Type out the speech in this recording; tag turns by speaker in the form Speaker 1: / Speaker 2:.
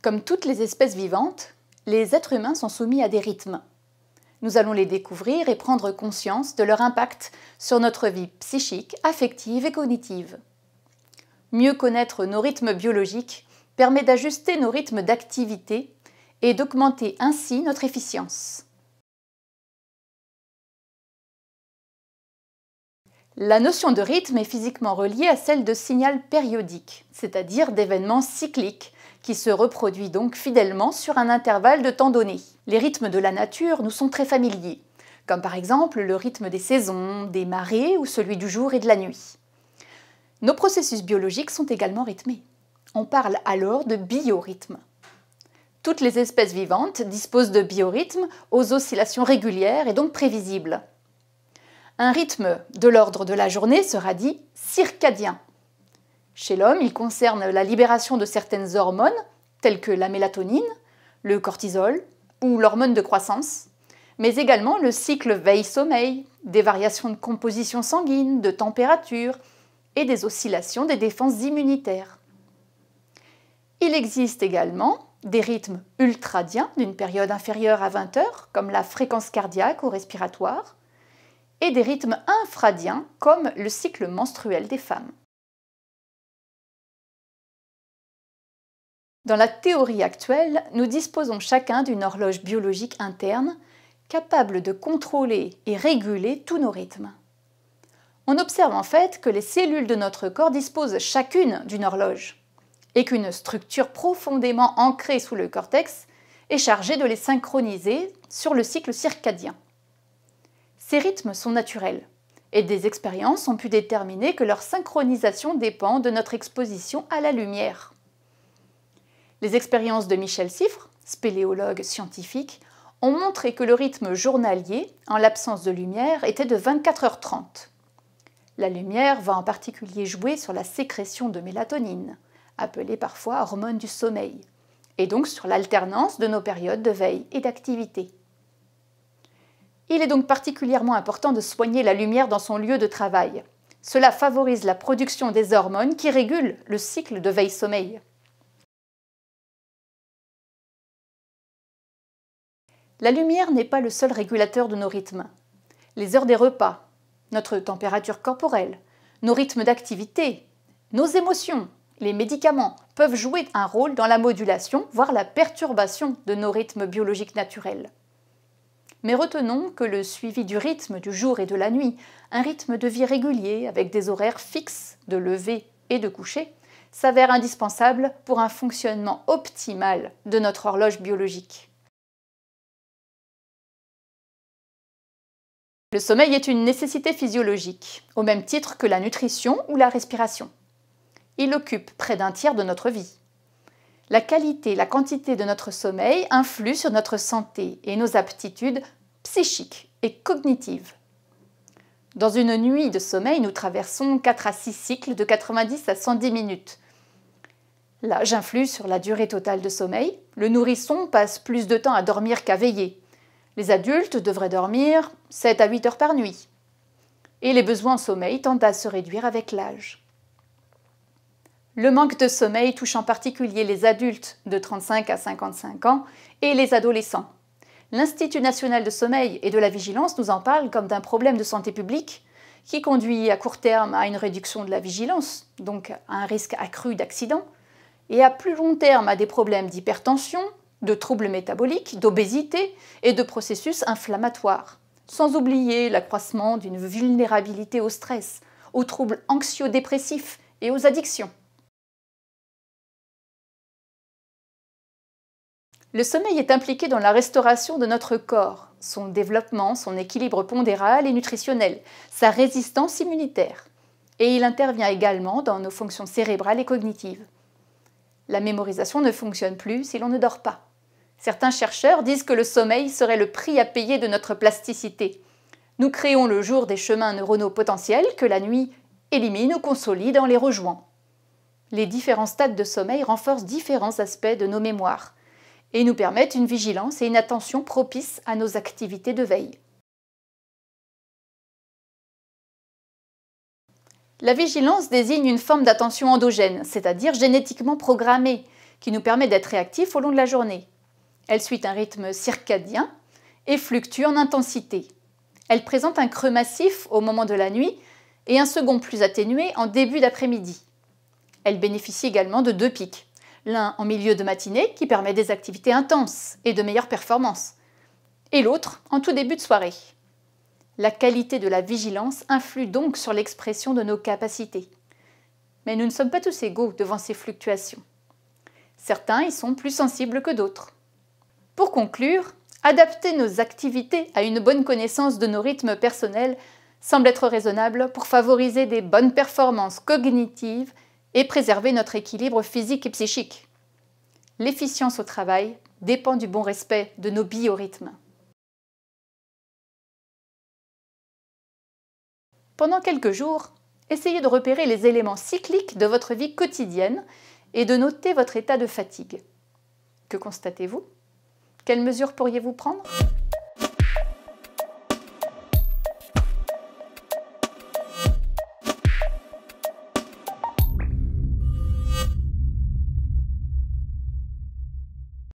Speaker 1: Comme toutes les espèces vivantes, les êtres humains sont soumis à des rythmes. Nous allons les découvrir et prendre conscience de leur impact sur notre vie psychique, affective et cognitive. Mieux connaître nos rythmes biologiques permet d'ajuster nos rythmes d'activité et d'augmenter ainsi notre efficience. La notion de rythme est physiquement reliée à celle de signal périodique, c'est-à-dire d'événements cycliques, qui se reproduit donc fidèlement sur un intervalle de temps donné. Les rythmes de la nature nous sont très familiers, comme par exemple le rythme des saisons, des marées ou celui du jour et de la nuit. Nos processus biologiques sont également rythmés. On parle alors de biorhythme. Toutes les espèces vivantes disposent de biorhythmes aux oscillations régulières et donc prévisibles. Un rythme de l'ordre de la journée sera dit circadien. Chez l'homme, il concerne la libération de certaines hormones, telles que la mélatonine, le cortisol ou l'hormone de croissance, mais également le cycle veille-sommeil, des variations de composition sanguine, de température et des oscillations des défenses immunitaires. Il existe également des rythmes ultradiens d'une période inférieure à 20 heures, comme la fréquence cardiaque ou respiratoire, et des rythmes infradiens, comme le cycle menstruel des femmes. Dans la théorie actuelle, nous disposons chacun d'une horloge biologique interne capable de contrôler et réguler tous nos rythmes. On observe en fait que les cellules de notre corps disposent chacune d'une horloge et qu'une structure profondément ancrée sous le cortex est chargée de les synchroniser sur le cycle circadien. Ces rythmes sont naturels et des expériences ont pu déterminer que leur synchronisation dépend de notre exposition à la lumière. Les expériences de Michel Siffre, spéléologue scientifique, ont montré que le rythme journalier, en l'absence de lumière, était de 24h30. La lumière va en particulier jouer sur la sécrétion de mélatonine, appelée parfois hormone du sommeil, et donc sur l'alternance de nos périodes de veille et d'activité. Il est donc particulièrement important de soigner la lumière dans son lieu de travail. Cela favorise la production des hormones qui régulent le cycle de veille-sommeil. La lumière n'est pas le seul régulateur de nos rythmes. Les heures des repas, notre température corporelle, nos rythmes d'activité, nos émotions, les médicaments peuvent jouer un rôle dans la modulation, voire la perturbation de nos rythmes biologiques naturels. Mais retenons que le suivi du rythme du jour et de la nuit, un rythme de vie régulier avec des horaires fixes de lever et de coucher, s'avère indispensable pour un fonctionnement optimal de notre horloge biologique. Le sommeil est une nécessité physiologique, au même titre que la nutrition ou la respiration. Il occupe près d'un tiers de notre vie. La qualité et la quantité de notre sommeil influent sur notre santé et nos aptitudes psychiques et cognitives. Dans une nuit de sommeil, nous traversons 4 à 6 cycles de 90 à 110 minutes. L'âge influe sur la durée totale de sommeil. Le nourrisson passe plus de temps à dormir qu'à veiller. Les adultes devraient dormir 7 à 8 heures par nuit. Et les besoins en sommeil tendent à se réduire avec l'âge. Le manque de sommeil touche en particulier les adultes de 35 à 55 ans et les adolescents. L'Institut national de sommeil et de la vigilance nous en parle comme d'un problème de santé publique qui conduit à court terme à une réduction de la vigilance, donc à un risque accru d'accident, et à plus long terme à des problèmes d'hypertension, de troubles métaboliques, d'obésité et de processus inflammatoires, sans oublier l'accroissement d'une vulnérabilité au stress, aux troubles anxio-dépressifs et aux addictions. Le sommeil est impliqué dans la restauration de notre corps, son développement, son équilibre pondéral et nutritionnel, sa résistance immunitaire. Et il intervient également dans nos fonctions cérébrales et cognitives. La mémorisation ne fonctionne plus si l'on ne dort pas. Certains chercheurs disent que le sommeil serait le prix à payer de notre plasticité. Nous créons le jour des chemins neuronaux potentiels que la nuit élimine ou consolide en les rejoignant. Les différents stades de sommeil renforcent différents aspects de nos mémoires et nous permettent une vigilance et une attention propices à nos activités de veille. La vigilance désigne une forme d'attention endogène, c'est-à-dire génétiquement programmée, qui nous permet d'être réactifs au long de la journée. Elle suit un rythme circadien et fluctue en intensité. Elle présente un creux massif au moment de la nuit et un second plus atténué en début d'après-midi. Elle bénéficie également de 2 pics, l'un en milieu de matinée qui permet des activités intenses et de meilleures performances, et l'autre en tout début de soirée. La qualité de la vigilance influe donc sur l'expression de nos capacités. Mais nous ne sommes pas tous égaux devant ces fluctuations. Certains y sont plus sensibles que d'autres. Pour conclure, adapter nos activités à une bonne connaissance de nos rythmes personnels semble être raisonnable pour favoriser des bonnes performances cognitives et préserver notre équilibre physique et psychique. L'efficience au travail dépend du bon respect de nos biorhythmes. Pendant quelques jours, essayez de repérer les éléments cycliques de votre vie quotidienne et de noter votre état de fatigue. Que constatez-vous? Quelles mesures pourriez-vous prendre?